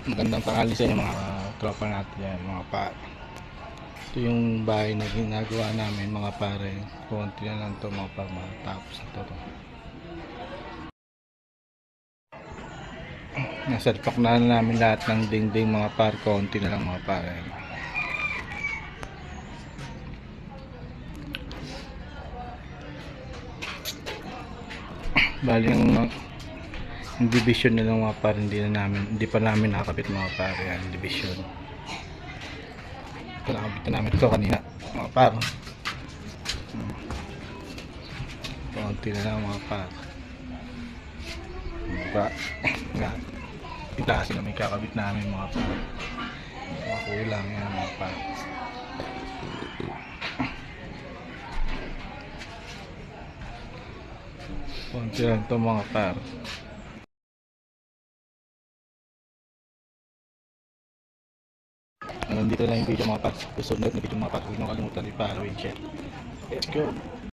Magandang tanghali sa inyo mga tropa natin yan, mga par. Ito yung bahay na ginagawa namin mga pare. Konti na lang to mga par, matapos na to. Nasalpak na namin lahat ng dingding mga par, konti na lang mga pare. Bali yung division na lang mga par, hindi pa namin nakakabit mga pare yan, division. Nakakabit na namin ito kanina mga par. Konti na lang mga par. Diba? Nga. Itasin na may kakabit namin mga par. Mga kulang yan mga par. Konti lang ito mga par. Nandito lang yung video mga par. Susunod na video mga par. Huwag nyo kalimutan i-follow and share. Let's go!